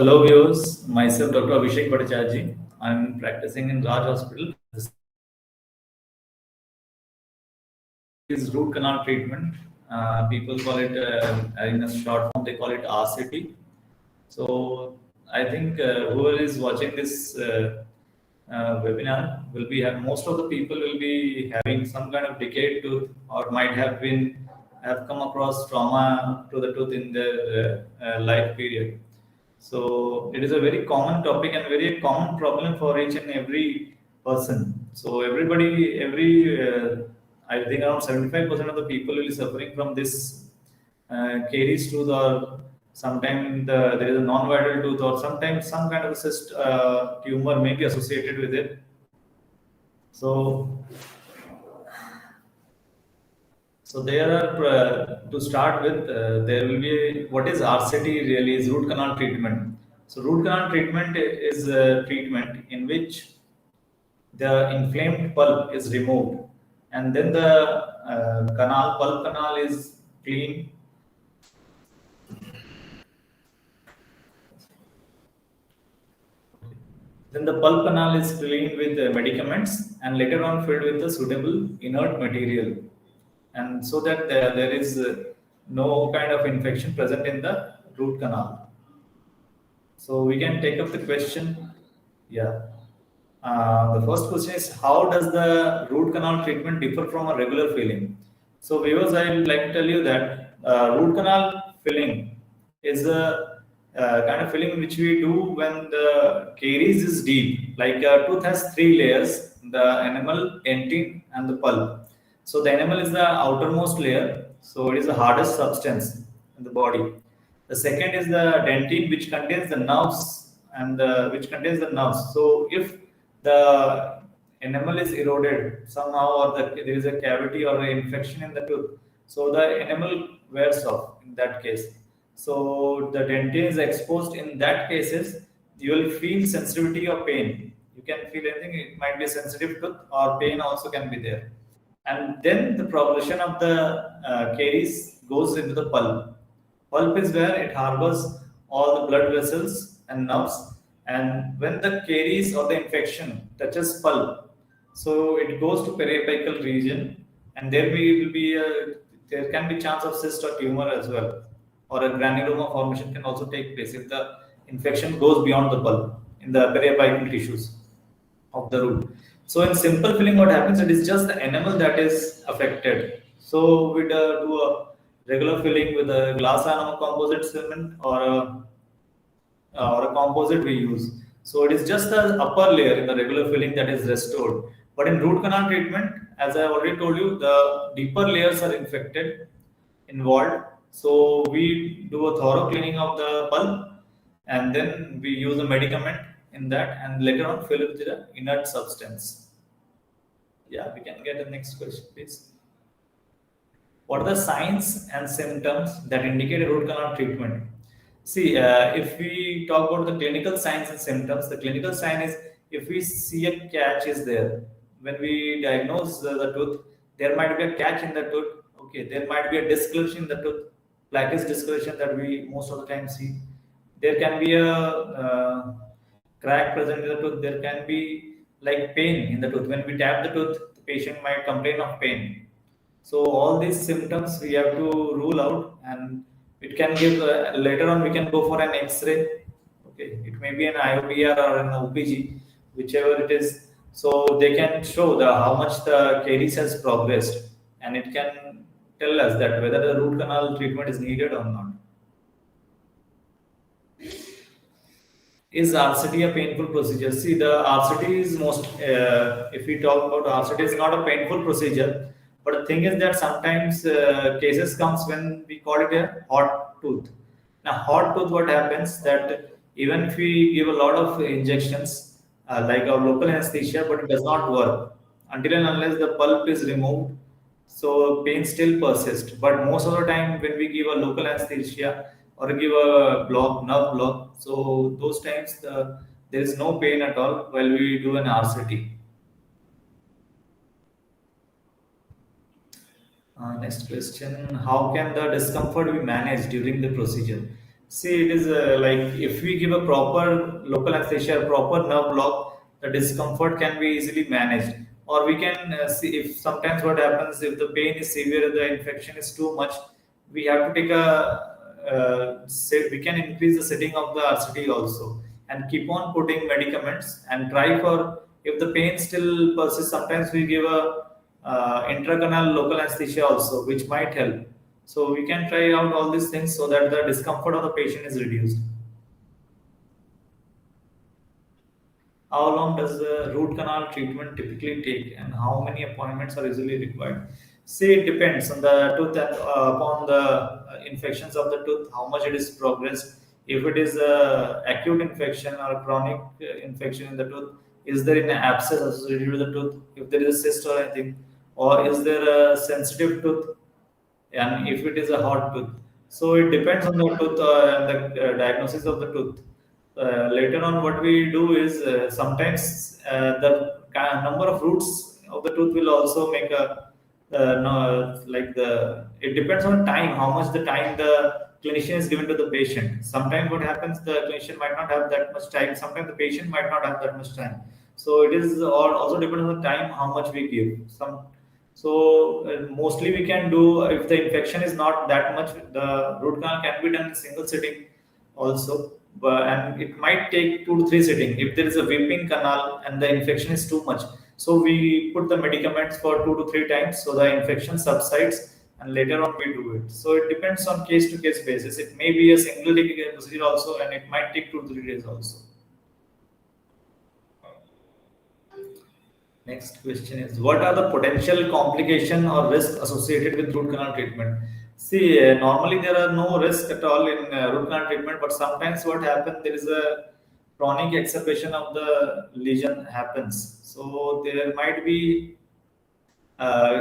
Hello viewers, myself Dr. Abhishek Bhattachajee. I'm practicing in Raj Hospital. This is root canal treatment. People call it in a short form they call it RCT. So I think whoever is watching this webinar will be most of the people will be having some kind of decayed tooth or might have come across trauma to the tooth in their life period. So it is a very common topic and very common problem for each and every person. So I think around 75% of the people will be suffering from this caries tooth, or sometimes there is a non-vital tooth, or sometimes some kind of a cyst tumor may be associated with it. So there are to start with, there will be what is RCT really is root canal treatment. So root canal treatment is a treatment in which the inflamed pulp is removed, and then the pulp canal is cleaned. Then the pulp canal is cleaned with medicaments and later on filled with the suitable inert material, and so that there is no kind of infection present in the root canal. So we can take up the question. Yeah. The first question is, how does the root canal treatment differ from a regular filling? So viewers, I would like to tell you that root canal filling is a kind of filling which we do when the caries is deep. Like a tooth has three layers: the enamel, dentin, and the pulp. So the enamel is the outermost layer. So it is the hardest substance in the body. The second is the dentin, which contains the nerves which contains the nerves. So if the enamel is eroded somehow, or there is a cavity or an infection in the tooth, so the enamel wears off in that case. So the dentin is exposed in that cases. You will feel sensitivity or pain. You can feel anything. It might be a sensitive tooth, or pain also can be there. And then the progression of the caries goes into the pulp. Pulp is where it harbors all the blood vessels and nerves. And when the caries or the infection touches pulp, so it goes to periapical region, and there can be chance of cyst or tumor as well, or a granuloma formation can also take place if the infection goes beyond the pulp in the periapical tissues of the root. So in simple filling, what happens? It is just the enamel that is affected. So we do a regular filling with a glass enamel composite cement, or a composite we use. So it is just the upper layer in the regular filling that is restored. But in root canal treatment, as I already told you, the deeper layers are involved. So we do a thorough cleaning of the pulp, and then we use a medicament in that, and later on fill it with the inert substance. Yeah, we can get the next question, please. What are the signs and symptoms that indicate a root canal treatment? See, if we talk about the clinical signs and symptoms, the clinical sign is if we see a catch is there. When we diagnose the tooth, there might be a catch in the tooth. Okay, there might be a discoloration in the tooth, blackish discoloration that we most of the time see. There can be a crack present in the tooth. There can be like pain in the tooth. When we tap the tooth, the patient might complain of pain. So all these symptoms we have to rule out, and it can give later on we can go for an X-ray. Okay, it may be an IOPR or an OPG, whichever it is. So they can show the how much the caries has progressed, and it can tell us that whether the root canal treatment is needed or not. Is RCT a painful procedure? See, the RCT is if we talk about RCT, is not a painful procedure. But the thing is that sometimes cases comes when we call it a hot tooth. Now, hot tooth, what happens that even if we give a lot of injections, like our local anesthesia, but it does not work until and unless the pulp is removed. So pain still persists. But most of the time, when we give a local anesthesia or give a nerve block, so those times there is no pain at all while we do an RCT. Next question: how can the discomfort be managed during the procedure? See, it is like if we give a proper local anesthesia, proper nerve block, the discomfort can be easily managed. Or we can see if sometimes what happens if the pain is severe, the infection is too much, we have to take a say we can increase the setting of the RCT also and keep on putting medicaments and try for if the pain still persists. Sometimes we give a intracanal local anesthesia also, which might help. So we can try out all these things so that the discomfort of the patient is reduced. How long does the root canal treatment typically take, and how many appointments are usually required? See, it depends on the tooth and upon the infections of the tooth, how much it is progressed. If it is a acute infection or chronic infection in the tooth, is there an abscess associated with the tooth? If there is a cyst or anything, or is there a sensitive tooth? And if it is a hot tooth, so it depends on the tooth and the diagnosis of the tooth. Later on what we do is sometimes the number of roots of the tooth will also make a no, like the it depends on time how much the time the clinician is given to the patient. Sometimes what happens, the clinician might not have that much time, sometimes the patient might not have that much time. So it is also depends on the time how much we give some. So mostly we can do if the infection is not that much, the root canal can be done in single sitting also, but, and it might take 2 to 3 sitting if there is a weeping canal and the infection is too much. So we put the medicaments for 2 to 3 times so the infection subsides and later on we do it. So it depends on case to case basis. It may be a single day procedure also and it might take 2 to 3 days also. Next question is, what are the potential complication or risk associated with root canal treatment? See, normally there are no risk at all in root canal treatment, but sometimes what happens, there is a chronic exacerbation of the lesion happens. So there might be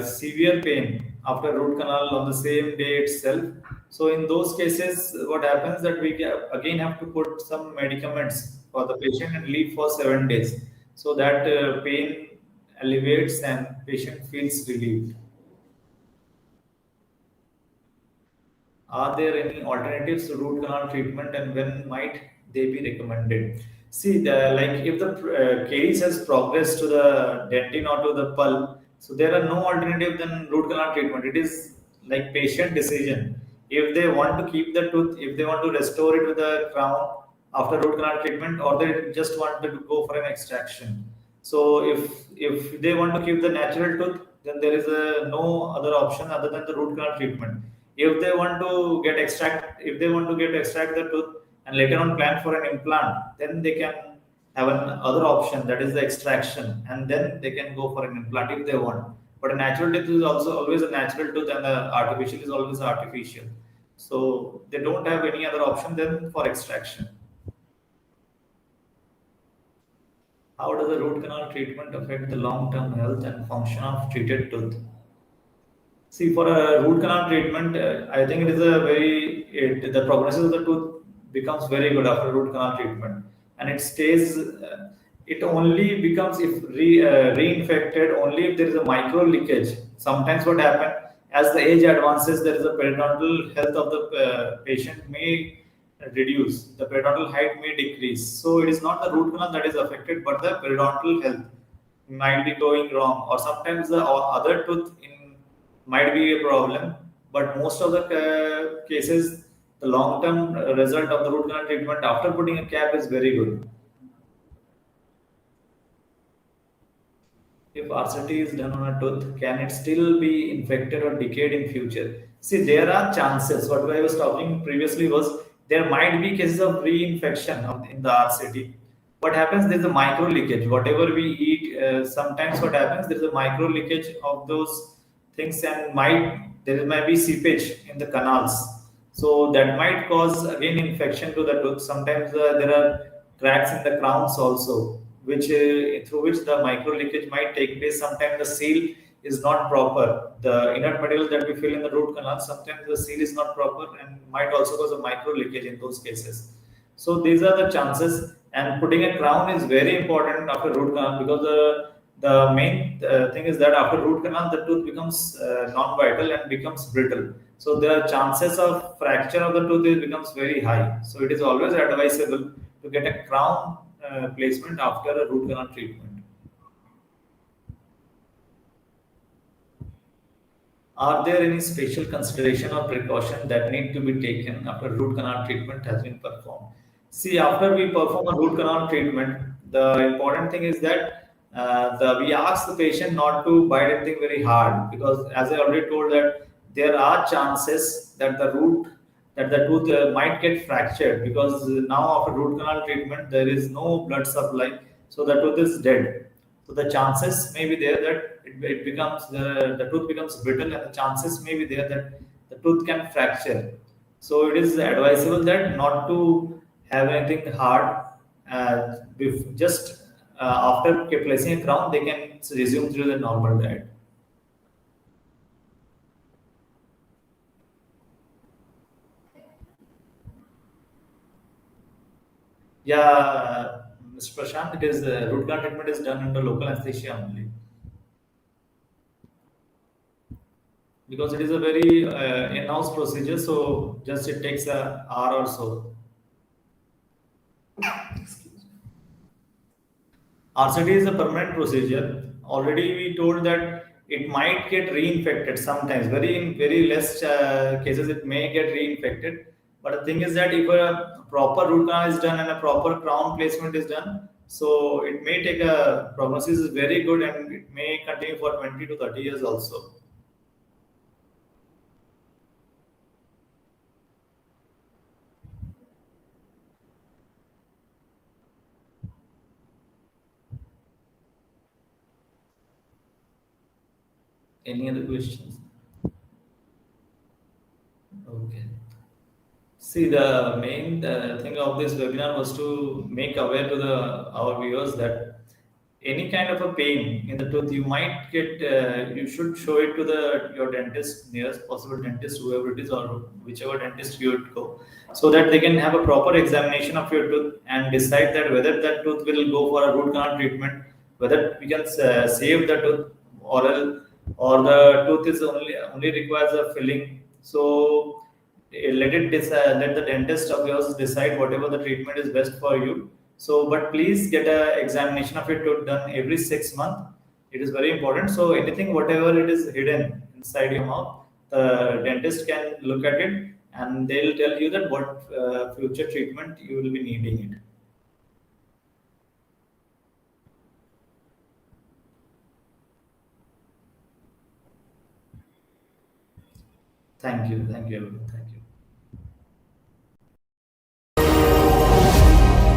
severe pain after root canal on the same day itself. So in those cases, what happens that we again have to put some medicaments for the patient and leave for 7 days, so that pain alleviates and patient feels relieved. Are there any alternatives to root canal treatment and when might they be recommended? See, like if the case has progressed to the dentin or to the pulp, so there are no alternative than root canal treatment. It is like patient decision. If they want to keep the tooth, if they want to restore it with the crown after root canal treatment, or they just want to go for an extraction. So if they want to keep the natural tooth, then there is no other option other than the root canal treatment. If they want to get extract, if they want to get extract the tooth and later on plan for an implant, then they can have an other option, that is the extraction, and then they can go for an implant if they want. But a natural tooth is also always a natural tooth and the artificial is always artificial. So they don't have any other option than for extraction. How does the root canal treatment affect the long-term health and function of treated tooth? See, for a root canal treatment, I think it is a the prognosis of the tooth becomes very good after root canal treatment, and it stays. It only becomes if reinfected only if there is a micro leakage. Sometimes what happens as the age advances, there is a periodontal health of the patient may reduce. The periodontal height may decrease. So it is not the root canal that is affected, but the periodontal health might be going wrong, or sometimes the other tooth in might be a problem. But most of the cases, the long-term result of the root canal treatment after putting a cap is very good. If RCT is done on a tooth, can it still be infected or decayed in future? See, there are chances. What I was talking previously was there might be cases of reinfection in the RCT. What happens? There's a micro leakage. Whatever we eat, sometimes what happens? There's a micro leakage of those things, and might there might be seepage in the canals. So that might cause again infection to the tooth. Sometimes there are cracks in the crowns also, which through which the micro leakage might take place. Sometimes the seal is not proper. The inert material that we fill in the root canal, sometimes the seal is not proper and might also cause a micro leakage in those cases. So these are the chances. And putting a crown is very important after root canal, because the main thing is that after root canal the tooth becomes non-vital and becomes brittle. So the chances of fracture of the tooth becomes very high. So it is always advisable to get a crown placement after a root canal treatment. Are there any special consideration or precaution that need to be taken after root canal treatment has been performed? See, after we perform a root canal treatment, the important thing is that we ask the patient not to bite anything very hard, because, as I already told, that there are chances that the tooth might get fractured, because now after root canal treatment there is no blood supply, so the tooth is dead. So the chances may be there that it becomes the tooth becomes brittle, and the chances may be there that the tooth can fracture. So it is advisable that not to have anything hard. Just after placing a crown, they can resume through the normal diet. Yeah, Mr. Prashant, it is root canal treatment is done under local anesthesia only, because it is a very in-house procedure. So just it takes a hour or so. RCT is a permanent procedure. Already we told that it might get reinfected sometimes. Very in very less cases it may get reinfected. But the thing is that if a proper root canal is done and a proper crown placement is done, so it may take a prognosis is very good, and it may continue for 20 to 30 years also. Any other questions? Okay. See, the main thing of this webinar was to make aware to the our viewers that any kind of a pain in the tooth, you might get, you should show it to the your dentist, nearest possible dentist, whoever it is, or whichever dentist you would go, so that they can have a proper examination of your tooth and decide that whether that tooth will go for a root canal treatment, whether we can save the tooth, or the tooth is only requires a filling. So let the dentist of yours decide whatever the treatment is best for you. So, but please get a examination of your tooth done every 6 months. It is very important. So anything, whatever it is hidden inside your mouth, the dentist can look at it and they'll tell you that what future treatment you will be needing it. Thank you. Thank you. Thank you.